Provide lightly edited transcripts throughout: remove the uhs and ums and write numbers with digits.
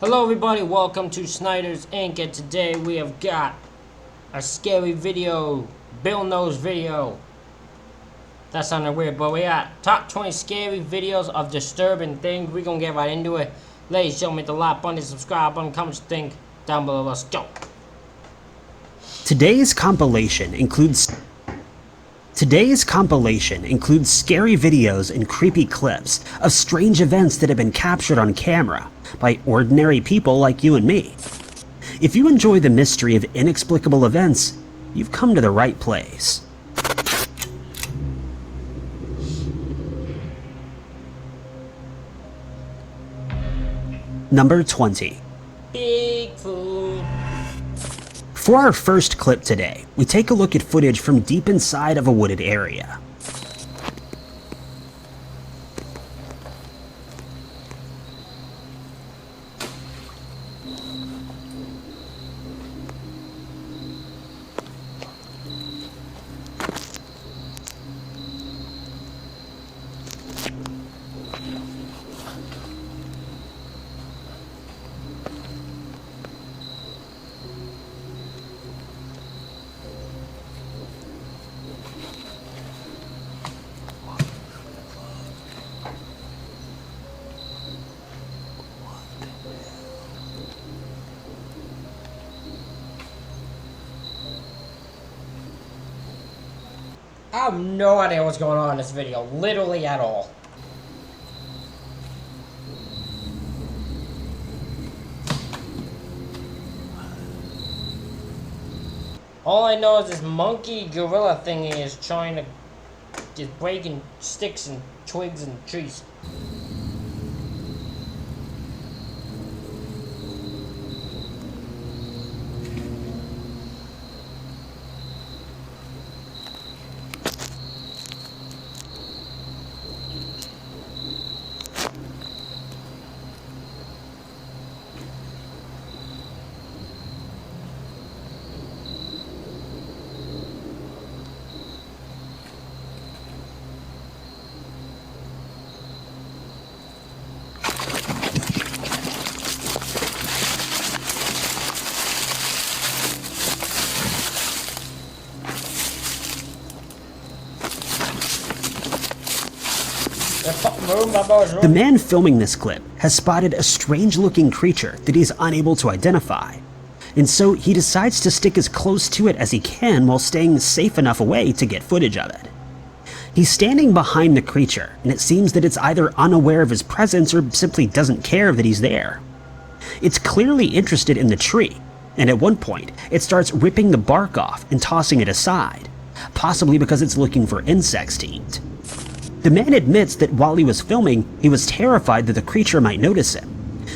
Hello everybody, welcome to Snyder's Inc. And today we have got a scary video, billnose video. That sounded weird, but we got top 20 scary videos of disturbing things. We're gonna get right into it. Ladies and gentlemen, hit the like button, subscribe button, comment what you think down below. Let's go. Today's compilation includes scary videos and creepy clips of strange events that have been captured on camera by ordinary people like you and me. If you enjoy the mystery of inexplicable events, you've come to the right place. Number 20. Bigfoot. For our first clip today, we take a look at footage from deep inside of a wooded area. I have no idea what's going on in this video, literally at all. All I know is this monkey gorilla thingy is trying to just breaking sticks and twigs and trees. The man filming this clip has spotted a strange-looking creature that he's unable to identify, and so he decides to stick as close to it as he can while staying safe enough away to get footage of it. He's standing behind the creature, and it seems that it's either unaware of his presence or simply doesn't care that he's there. It's clearly interested in the tree, and at one point, it starts ripping the bark off and tossing it aside, possibly because it's looking for insects to eat. The man admits that while he was filming, he was terrified that the creature might notice him,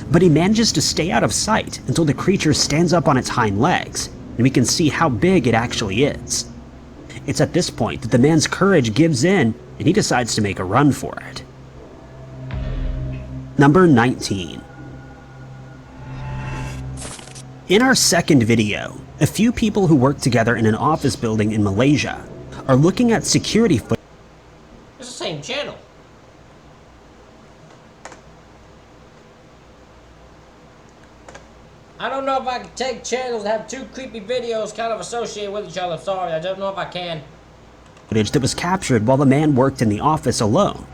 but he manages to stay out of sight until the creature stands up on its hind legs, and we can see how big it actually is. It's at this point that the man's courage gives in, and he decides to make a run for it. Number 19. In our second video, a few people who work together in an office building in Malaysia are looking at security footage. It's the same channel. I don't know if I can take channels that have two creepy videos kind of associated with each other. Sorry, I don't know if I can. Footage that was captured while the man worked in the office alone,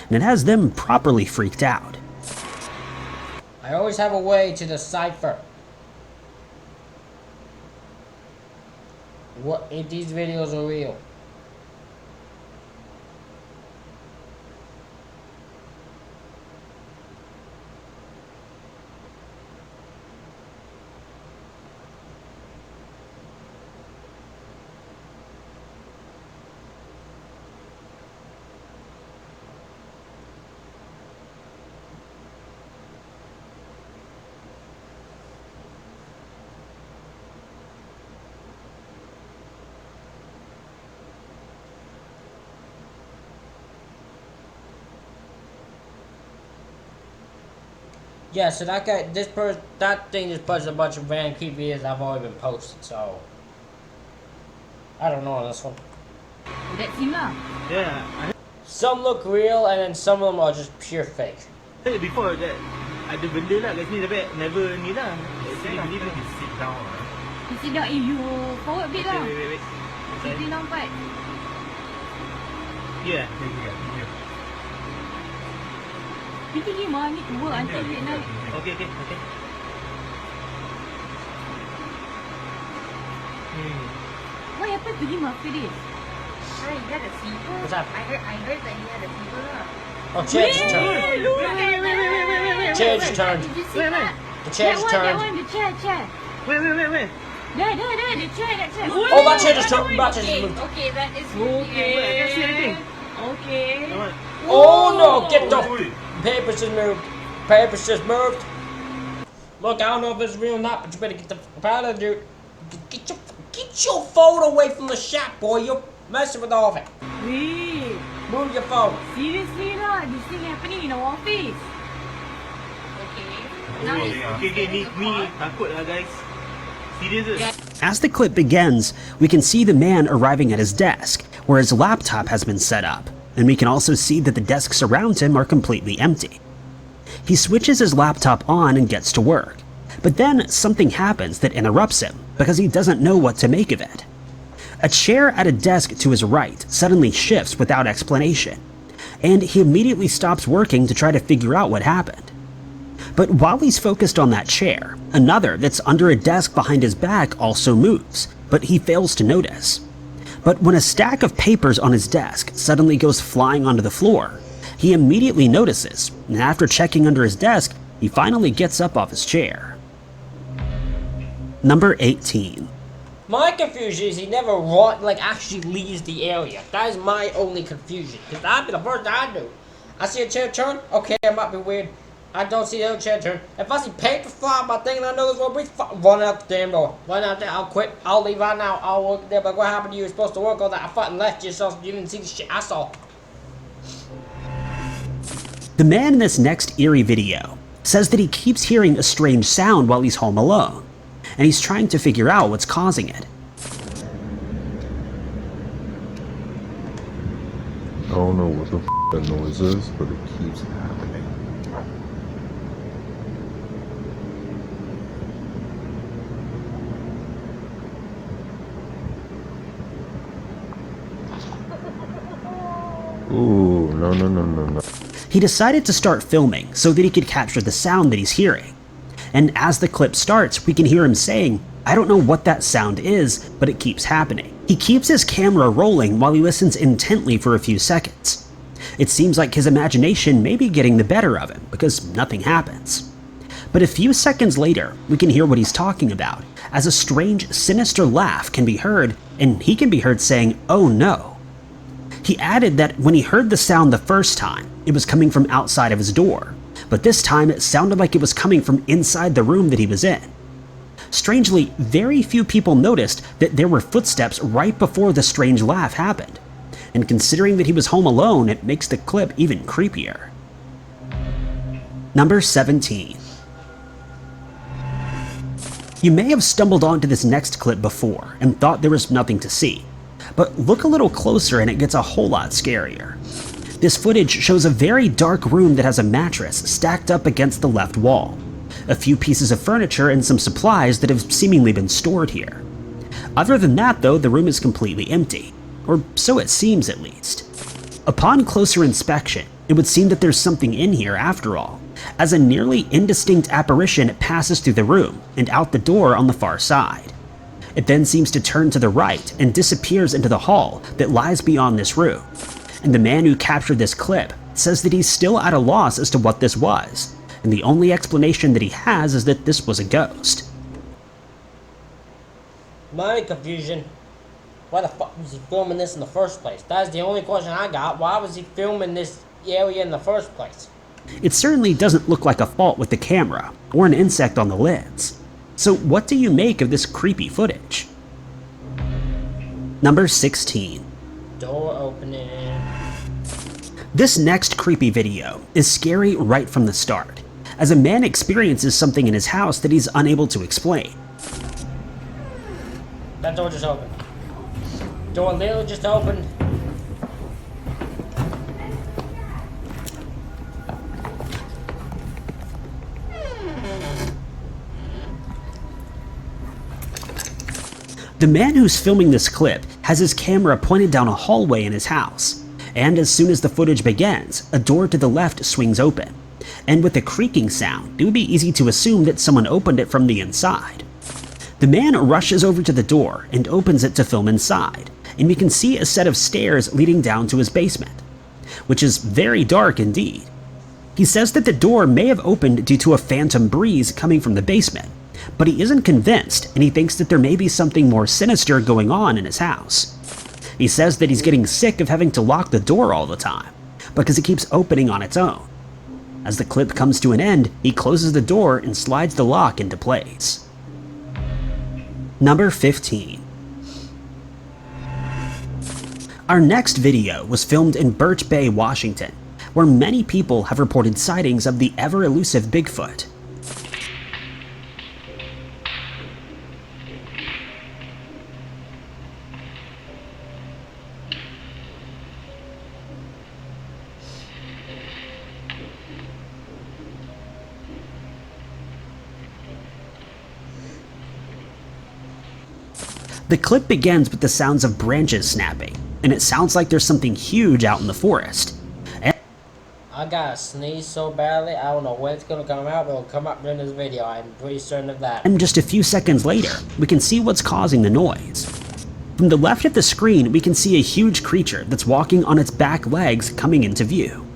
and it has them properly freaked out. I always have a way to decipher what if these videos are real. Yeah, so that guy, that thing just posted a bunch of random creepy videos I've already been posted, so I don't know on this one. Yeah. Some look real, and then some of them are just pure fake. Before that. ada benda lah kat sini tapi never ni lah. Actually believe it. Sit down. You sit down, you forward a bit lah. Wait. Sitting down part. Yeah. You tinggi mah, need to work until midnight. Okay. What happened to him after this? Hi, he had a fever. What's up? I heard that he had a fever lah. Oh, chair's turn. Chair's turn. Did you see that? The chair's That turned. one, the chair. Wait. There, the chair, that chair. Oh, that chair just turned. That chair just moved. Okay, that is Okay. I can't see anything. Okay. Come on. Oh no! Get the papers just moved. Papers just moved. Look, I don't know if it's real or not, but you better get the f out of there. Get your phone away from the shop, boy. You're messing with all of it. Wait, Move your phone. seriously lah, this thing happening in our office. okay. Now he's Okay, ni takut lah guys. Serious ke? As the clip begins, we can see the man arriving at his desk, where his laptop has been set up, and we can also see that the desks around him are completely empty. He switches his laptop on and gets to work, but then something happens that interrupts him because he doesn't know what to make of it. A chair at a desk to his right suddenly shifts without explanation, and he immediately stops working to try to figure out what happened. But while he's focused on that chair, another that's under a desk behind his back also moves, but he fails to notice. But when a stack of papers on his desk suddenly goes flying onto the floor, he immediately notices, and after checking under his desk, he finally gets up off his chair. Number 18. My confusion is he never actually leaves the area. That is my only confusion. Because that'd be the first thing I do. I see a chair turn, okay, it might be weird. I don't see the other chair turn. If I see paper fly on my thing and I know there's one breeze, run out the damn door. Run out there, I'll quit. I'll leave right now. I'll work there. But what happened to you? You're supposed to work on that. I fucking left you so you didn't see the shit I saw. The man in this next eerie video says that he keeps hearing a strange sound while he's home alone, and he's trying to figure out what's causing it. I don't know what the that noise is, but it keeps happening. Ooh, no. He decided to start filming so that he could capture the sound that he's hearing. And as the clip starts, we can hear him saying, "I don't know what that sound is, but it keeps happening." He keeps his camera rolling while he listens intently for a few seconds. It seems like his imagination may be getting the better of him because nothing happens. But a few seconds later, we can hear what he's talking about, as a strange, sinister laugh can be heard, and he can be heard saying, "Oh no." He added that when he heard the sound the first time, it was coming from outside of his door, but this time it sounded like it was coming from inside the room that he was in. Strangely, very few people noticed that there were footsteps right before the strange laugh happened, and considering that he was home alone, it makes the clip even creepier. Number 17. You may have stumbled onto this next clip before and thought there was nothing to see, but look a little closer and it gets a whole lot scarier. This footage shows a very dark room that has a mattress stacked up against the left wall, a few pieces of furniture and some supplies that have seemingly been stored here. Other than that though, the room is completely empty, or so it seems at least. Upon closer inspection, it would seem that there's something in here after all, as a nearly indistinct apparition passes through the room and out the door on the far side. It then seems to turn to the right and disappears into the hall that lies beyond this room, and the man who captured this clip says that he's still at a loss as to what this was, and the only explanation that he has is that this was a ghost. My confusion. Why the fuck was he filming this in the first place? That's the only question I got. Why was he filming this area in the first place? It certainly doesn't look like a fault with the camera or an insect on the lens. So what do you make of this creepy footage? Number 16. Door opening. This next creepy video is scary right from the start, as a man experiences something in his house that he's unable to explain. That door just opened. Door literally just opened. The man who's filming this clip has his camera pointed down a hallway in his house, and as soon as the footage begins, a door to the left swings open, and with a creaking sound, it would be easy to assume that someone opened it from the inside. The man rushes over to the door and opens it to film inside, and we can see a set of stairs leading down to his basement, which is very dark indeed. He says that the door may have opened due to a phantom breeze coming from the basement, but he isn't convinced, and he thinks that there may be something more sinister going on in his house. He says that he's getting sick of having to lock the door all the time, because it keeps opening on its own. As the clip comes to an end, he closes the door and slides the lock into place. Number 15. Our next video was filmed in Birch Bay, Washington, where many people have reported sightings of the ever-elusive Bigfoot. The clip begins with the sounds of branches snapping, and it sounds like there's something huge out in the forest. I gotta sneeze so badly, I don't know when it's gonna come out, but it'll come up in this video, I'm pretty certain of that. And just a few seconds later, we can see what's causing the noise. From the left of the screen, we can see a huge creature that's walking on its back legs coming into view.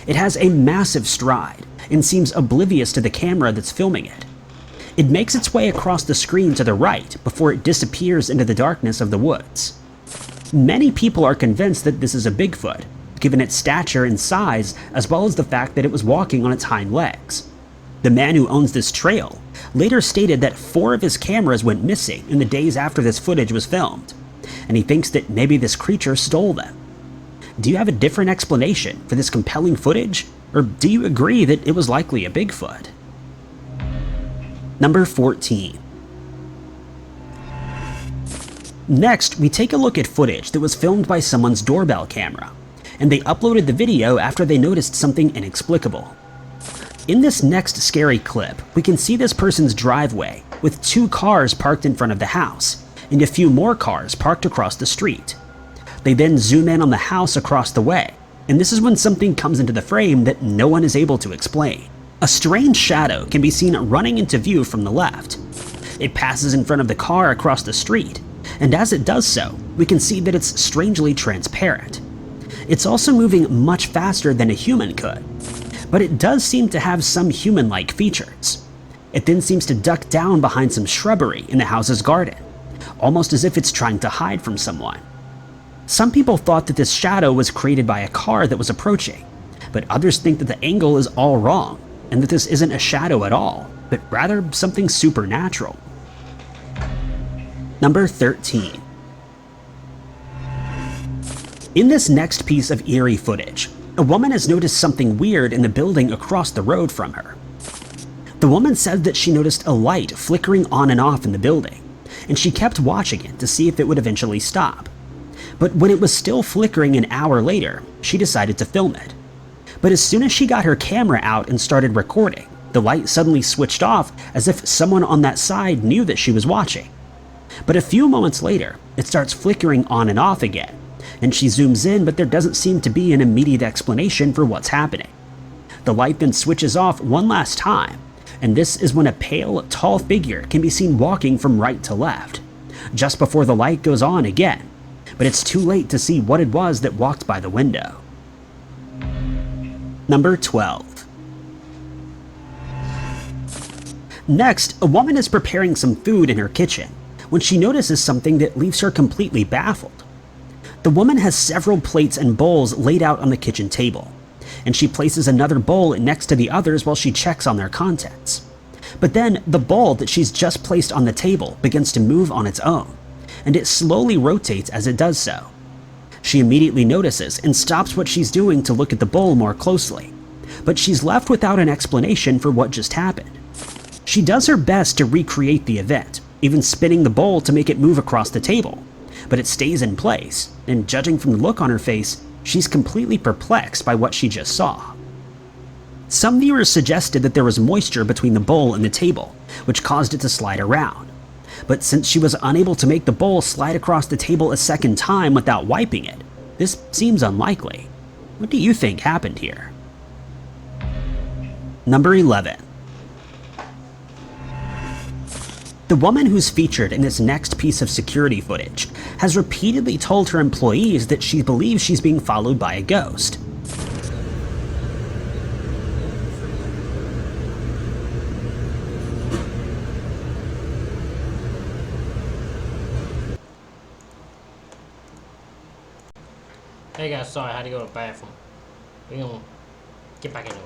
It has a massive stride, and seems oblivious to the camera that's filming it. It makes its way across the screen to the right before it disappears into the darkness of the woods. Many people are convinced that this is a Bigfoot, given its stature and size, as well as the fact that it was walking on its hind legs. The man who owns this trail later stated that 4 of his cameras went missing in the days after this footage was filmed, and he thinks that maybe this creature stole them. Do you have a different explanation for this compelling footage, or do you agree that it was likely a Bigfoot? Number 14. Next, we take a look at footage that was filmed by someone's doorbell camera, and they uploaded the video after they noticed something inexplicable. In this next scary clip, we can see this person's driveway with 2 cars parked in front of the house, and a few more cars parked across the street. They then zoom in on the house across the way, and this is when something comes into the frame that no one is able to explain. A strange shadow can be seen running into view from the left. It passes in front of the car across the street, and as it does so, we can see that it's strangely transparent. It's also moving much faster than a human could, but it does seem to have some human-like features. It then seems to duck down behind some shrubbery in the house's garden, almost as if it's trying to hide from someone. Some people thought that this shadow was created by a car that was approaching, but others think that the angle is all wrong, and that this isn't a shadow at all, but rather something supernatural. Number 13. In this next piece of eerie footage, a woman has noticed something weird in the building across the road from her. The woman said that she noticed a light flickering on and off in the building, and she kept watching it to see if it would eventually stop. But when it was still flickering an hour later, she decided to film it. But as soon as she got her camera out and started recording, the light suddenly switched off as if someone on that side knew that she was watching. But a few moments later, it starts flickering on and off again, and she zooms in, but there doesn't seem to be an immediate explanation for what's happening. The light then switches off one last time, and this is when a pale, tall figure can be seen walking from right to left, just before the light goes on again, but it's too late to see what it was that walked by the window. Number 12. Next, a woman is preparing some food in her kitchen when she notices something that leaves her completely baffled. The woman has several plates and bowls laid out on the kitchen table, and she places another bowl next to the others while she checks on their contents. But then, the bowl that she's just placed on the table begins to move on its own, and it slowly rotates as it does so. She immediately notices and stops what she's doing to look at the bowl more closely, but she's left without an explanation for what just happened. She does her best to recreate the event, even spinning the bowl to make it move across the table, but it stays in place, and judging from the look on her face, she's completely perplexed by what she just saw. Some viewers suggested that there was moisture between the bowl and the table, which caused it to slide around. But since she was unable to make the bowl slide across the table a second time without wiping it, this seems unlikely. What do you think happened here? Number 11. The woman who's featured in this next piece of security footage has repeatedly told her employees that she believes she's being followed by a ghost. Hey guys, sorry, I had to go to the bathroom. We're gonna get back into it.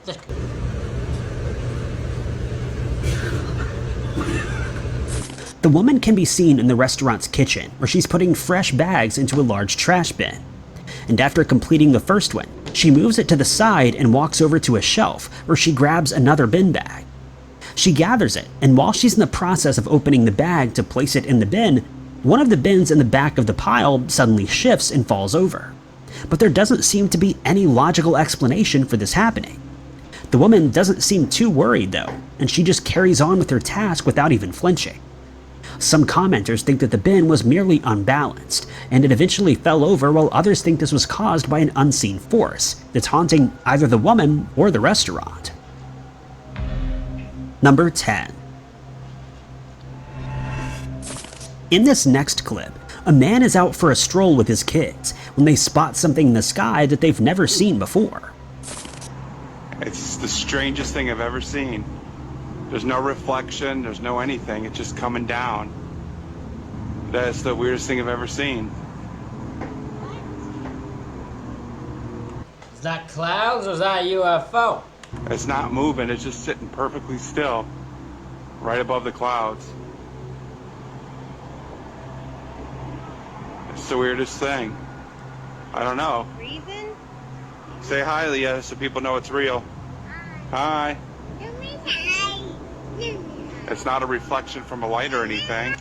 Let's go. The woman can be seen in the restaurant's kitchen, where she's putting fresh bags into a large trash bin. And after completing the first one, she moves it to the side and walks over to a shelf, where she grabs another bin bag. She gathers it, and while she's in the process of opening the bag to place it in the bin, one of the bins in the back of the pile suddenly shifts and falls over. But there doesn't seem to be any logical explanation for this happening. The woman doesn't seem too worried though, and she just carries on with her task without even flinching. Some commenters think that the bin was merely unbalanced, and it eventually fell over, while others think this was caused by an unseen force that's haunting either the woman or the restaurant. Number 10. In this next clip, a man is out for a stroll with his kids when they spot something in the sky that they've never seen before. It's the strangest thing I've ever seen. There's no reflection, there's no anything, it's just coming down. That's the weirdest thing I've ever seen. Is that clouds or is that a UFO? It's not moving, it's just sitting perfectly still, right above the clouds. It's the weirdest thing. I don't know. Reason? Say hi, Leah, so people know it's real. Hi. It's not a reflection from a light or anything.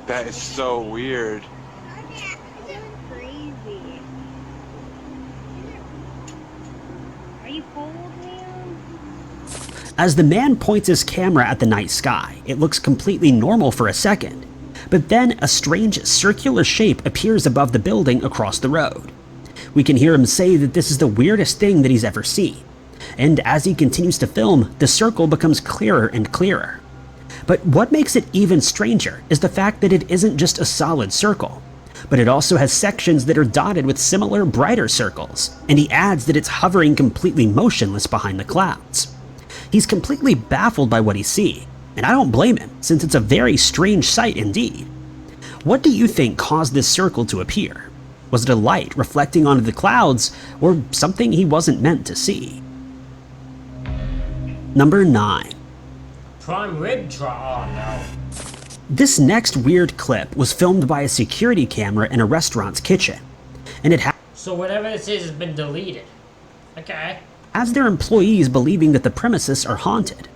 That is so weird. Crazy. Are you cold, man? As the man points his camera at the night sky, it looks completely normal for a second, but then a strange circular shape appears above the building across the road. We can hear him say that this is the weirdest thing that he's ever seen, and as he continues to film, the circle becomes clearer and clearer. But what makes it even stranger is the fact that it isn't just a solid circle, but it also has sections that are dotted with similar brighter circles, and he adds that it's hovering completely motionless behind the clouds. He's completely baffled by what he's seeing, and I don't blame him, since it's a very strange sight indeed. What do you think caused this circle to appear? Was it a light reflecting onto the clouds, or something he wasn't meant to see? Number 9. Prime rib draw. Oh no. This next weird clip was filmed by a security camera in a restaurant's kitchen, and it So whatever this is has been deleted. Okay. has their employees believing that the premises are haunted.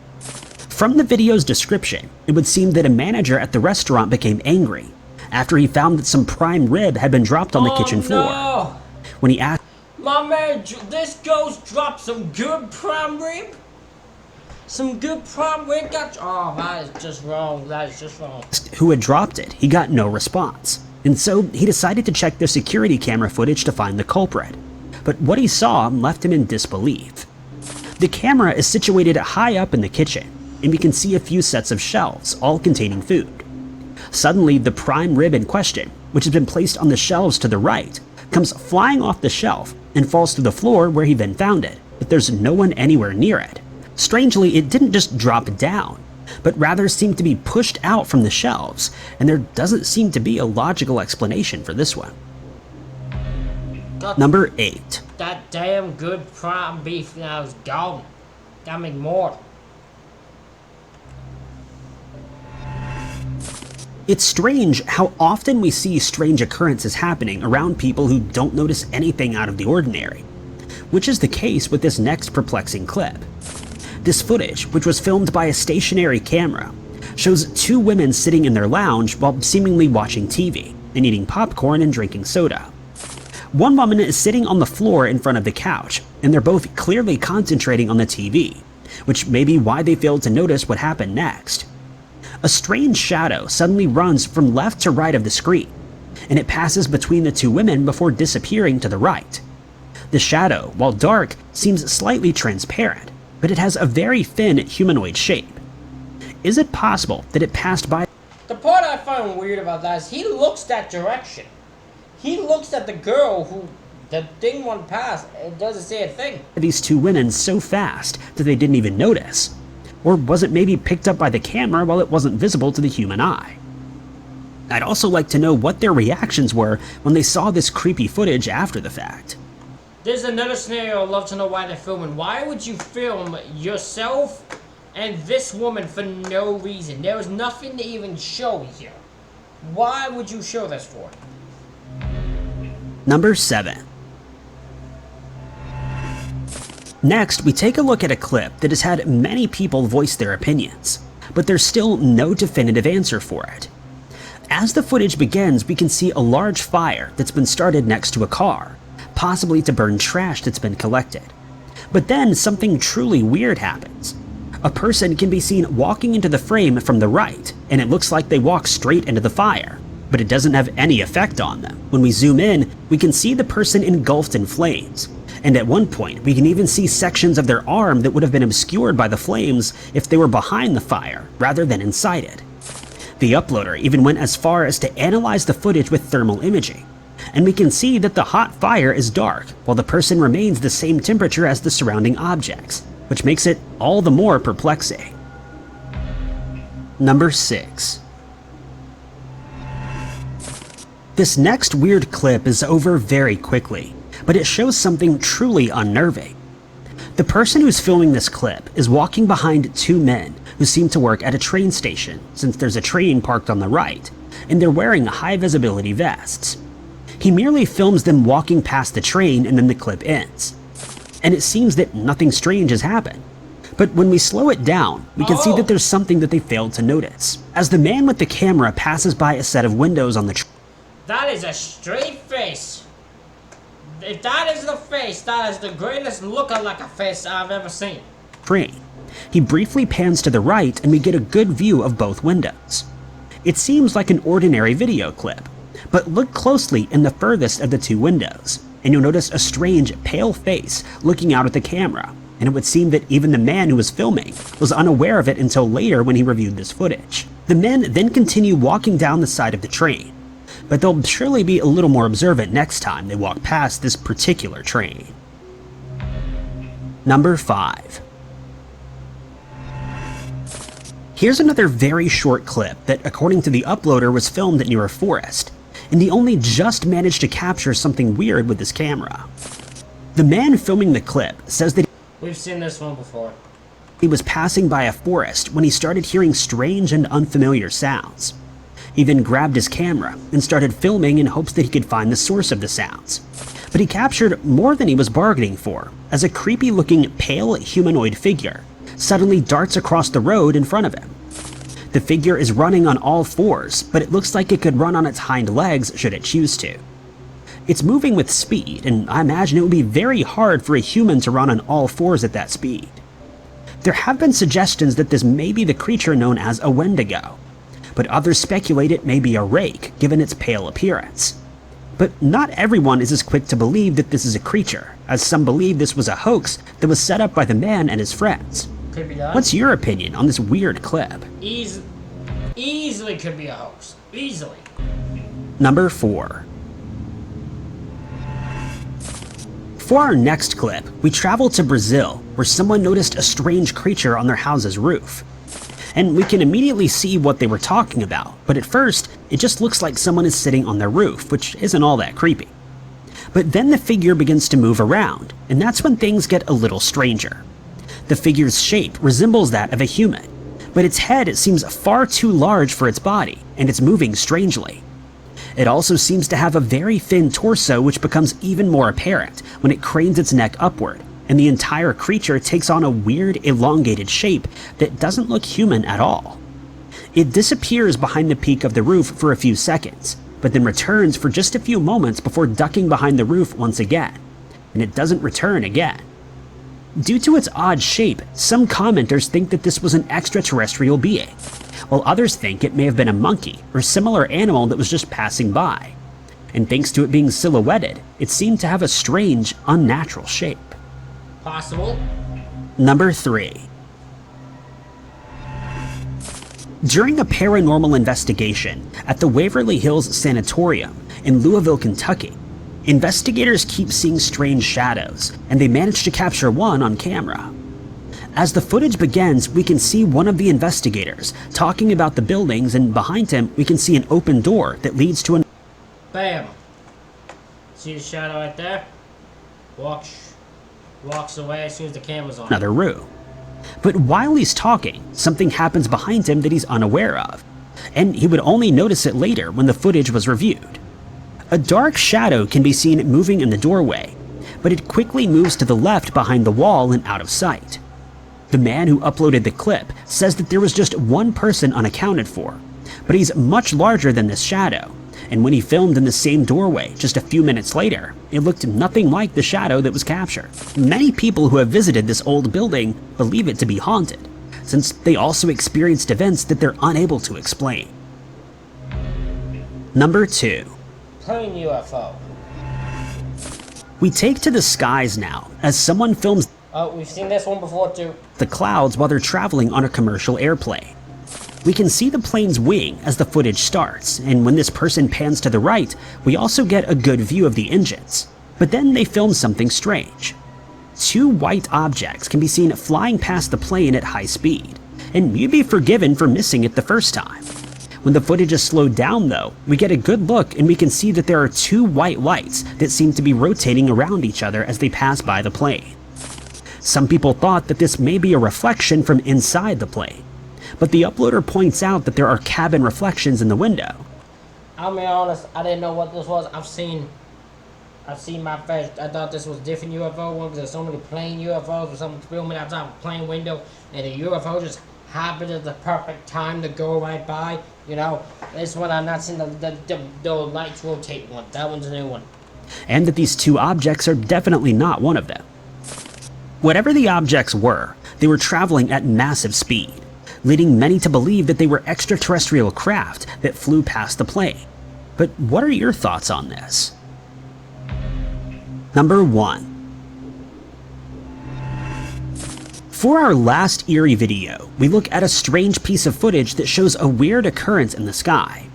From the video's description, it would seem that a manager at the restaurant became angry after he found that some prime rib had been dropped on the kitchen floor. No. When he asked My man, this ghost dropped some good prime rib. Some good prime rib got. Oh, that is just wrong. That is just wrong. who had dropped it, he got no response, and so he decided to check the security camera footage to find the culprit. But what he saw left him in disbelief. The camera is situated high up in the kitchen, and we can see a few sets of shelves, all containing food. Suddenly, the prime rib in question, which has been placed on the shelves to the right, comes flying off the shelf and falls to the floor where he then found it, but there's no one anywhere near it. Strangely, it didn't just drop down, but rather seemed to be pushed out from the shelves, and there doesn't seem to be a logical explanation for this one. God, Number 8. that damn good prime beef now is gone. Gotta make more. It's strange how often we see strange occurrences happening around people who don't notice anything out of the ordinary, which is the case with this next perplexing clip. This footage, which was filmed by a stationary camera, shows two women sitting in their lounge while seemingly watching TV and eating popcorn and drinking soda. One woman is sitting on the floor in front of the couch, and they're both clearly concentrating on the TV, which may be why they failed to notice what happened next. A strange shadow suddenly runs from left to right of the screen, and it passes between the two women before disappearing to the right. The shadow, while dark, seems slightly transparent, but it has a very thin humanoid shape. Is it possible that it passed by? The part I find weird about that is he looks that direction. He looks at the girl who the thing went past. It doesn't say a thing. These two women so fast that they didn't even notice? Or was it maybe picked up by the camera while it wasn't visible to the human eye? I'd also like to know what their reactions were when they saw this creepy footage after the fact. There's another scenario I'd love to know why they're filming. Why would you film yourself and this woman for no reason? There was nothing to even show here. Why would you show this for? Number 7. Next, we take a look at a clip that has had many people voice their opinions, but there's still no definitive answer for it. As the footage begins, we can see a large fire that's been started next to a car, possibly to burn trash that's been collected. But then something truly weird happens. A person can be seen walking into the frame from the right, and it looks like they walk straight into the fire, but it doesn't have any effect on them. When we zoom in, we can see the person engulfed in flames, and at one point we can even see sections of their arm that would have been obscured by the flames if they were behind the fire rather than inside it. The uploader even went as far as to analyze the footage with thermal imaging, and we can see that the hot fire is dark while the person remains the same temperature as the surrounding objects, which makes it all the more perplexing. Number 6. This next weird clip is over very quickly, but it shows something truly unnerving. The person who's filming this clip is walking behind two men who seem to work at a train station, since there's a train parked on the right, and they're wearing high visibility vests. He merely films them walking past the train and then the clip ends. And it seems that nothing strange has happened. But when we slow it down, we can see that there's something that they failed to notice. As the man with the camera passes by a set of windows on the train. That is a straight face. If that is the face, that is the greatest lookalike face I've ever seen. He briefly pans to the right and we get a good view of both windows. It seems like an ordinary video clip, but look closely in the furthest of the two windows, and you'll notice a strange, pale face looking out at the camera, and it would seem that even the man who was filming was unaware of it until later when he reviewed this footage. The men then continue walking down the side of the train, but they'll surely be a little more observant next time they walk past this particular train. Number 5. Here's another very short clip that, according to the uploader, was filmed near a forest, and he only just managed to capture something weird with his camera. The man filming the clip says that we've seen this one before. He was passing by a forest when he started hearing strange and unfamiliar sounds. He then grabbed his camera and started filming in hopes that he could find the source of the sounds. But he captured more than he was bargaining for, as a creepy-looking pale humanoid figure suddenly darts across the road in front of him. The figure is running on all fours, but it looks like it could run on its hind legs should it choose to. It's moving with speed, and I imagine it would be very hard for a human to run on all fours at that speed. There have been suggestions that this may be the creature known as a Wendigo, but others speculate it may be a rake given its pale appearance. But not everyone is as quick to believe that this is a creature, as some believe this was a hoax that was set up by the man and his friends. Could be done. What's your opinion on this weird clip? Easily could be a hoax. Easily. Number 4. For our next clip, we travel to Brazil, where someone noticed a strange creature on their house's roof. And we can immediately see what they were talking about, but at first, it just looks like someone is sitting on their roof, which isn't all that creepy. But then the figure begins to move around, and that's when things get a little stranger. The figure's shape resembles that of a human, but its head seems far too large for its body, and it's moving strangely. It also seems to have a very thin torso, which becomes even more apparent when it cranes its neck upward, and the entire creature takes on a weird, elongated shape that doesn't look human at all. It disappears behind the peak of the roof for a few seconds, but then returns for just a few moments before ducking behind the roof once again, and it doesn't return again. Due to its odd shape, some commenters think that this was an extraterrestrial being, while others think it may have been a monkey or similar animal that was just passing by. And thanks to it being silhouetted, it seemed to have a strange, unnatural shape. Possible. Number 3. During a paranormal investigation at the Waverly Hills Sanatorium in Louisville, Kentucky, investigators keep seeing strange shadows, and they manage to capture one on camera. As the footage begins, we can see one of the investigators talking about the buildings, and behind him we can see an open door that leads to an... Bam. See the shadow right there? Walks away as soon as the camera's on. Another room. But while he's talking, something happens behind him that he's unaware of, and he would only notice it later when the footage was reviewed. A dark shadow can be seen moving in the doorway, but it quickly moves to the left behind the wall and out of sight. The man who uploaded the clip says that there was just one person unaccounted for, but he's much larger than this shadow, and when he filmed in the same doorway just a few minutes later, it looked nothing like the shadow that was captured. Many people who have visited this old building believe it to be haunted, since they also experienced events that they're unable to explain. Number 2. Plane UFO. We take to the skies now as someone films Oh, we've seen this one before too. the clouds while they're traveling on a commercial airplane. We can see the plane's wing as the footage starts, and when this person pans to the right, we also get a good view of the engines. But then they film something strange. 2 white objects can be seen flying past the plane at high speed, and you'd be forgiven for missing it the first time. When the footage is slowed down though, we get a good look and we can see that there are 2 white lights that seem to be rotating around each other as they pass by the plane. Some people thought that this may be a reflection from inside the plane, but the uploader points out that there are cabin reflections in the window. I'll be honest, I didn't know what this was. I've seen my face. I thought this was a different UFO one because there's so many plane UFOs with someone filming outside a plane window, and the UFO just happened at the perfect time to go right by. You know, this one I'm not seeing the lights rotate one. That one's a new one. And that these 2 objects are definitely not one of them. Whatever the objects were, they were traveling at massive speed, leading many to believe that they were extraterrestrial craft that flew past the plane. But what are your thoughts on this? Number 1. For our last eerie video, we look at a strange piece of footage that shows a weird occurrence in the sky.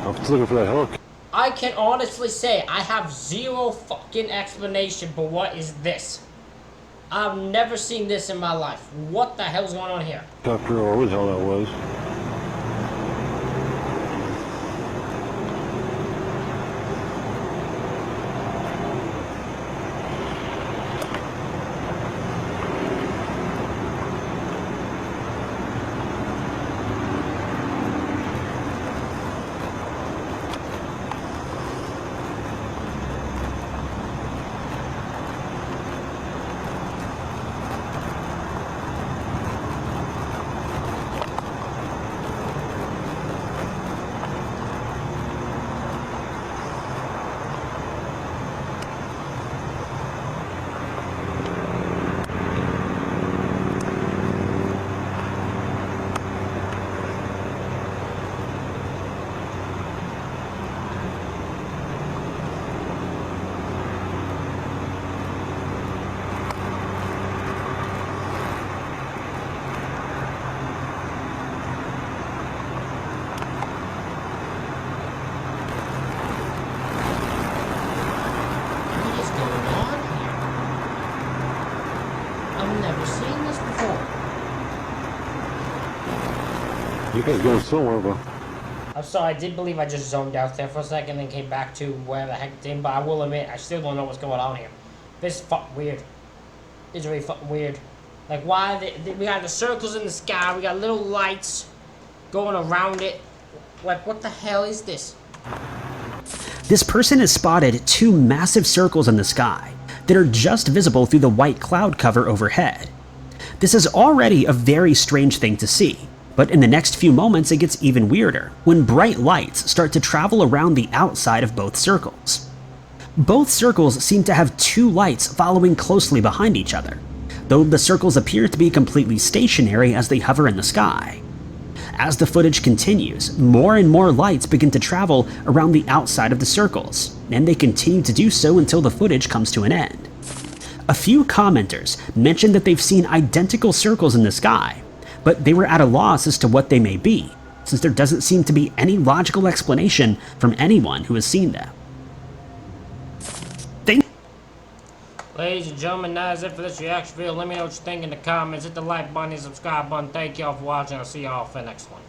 I'm just looking for that helicopter. I can honestly say I have zero fucking explanation for what is this. I've never seen this in my life. What the hell's going on here? Or what the hell that was. What is going on here? I've never seen this before. You guys going somewhere, but I'm sorry, I did believe I just zoned out there for a second and came back to where the heck it is, but I will admit, I still don't know what's going on here. This is fucking weird. It's really fucking weird. Like, why we got the circles in the sky, we got little lights going around it. Like, what the hell is this? This person has spotted 2 massive circles in the sky that are just visible through the white cloud cover overhead. This is already a very strange thing to see, But in the next few moments it gets even weirder, when bright lights start to travel around the outside of both circles. Both circles seem to have two lights following closely behind each other, though the circles appear to be completely stationary as they hover in the sky. As the footage continues, more and more lights begin to travel around the outside of the circles, and they continue to do so until the footage comes to an end. A few commenters mentioned that they've seen identical circles in the sky, but they were at a loss as to what they may be, since there doesn't seem to be any logical explanation from anyone who has seen them. Ladies and gentlemen, that is it for this reaction video. Let me know what you think in the comments. Hit the like button, subscribe button. Thank y'all for watching. I'll see y'all for the next one.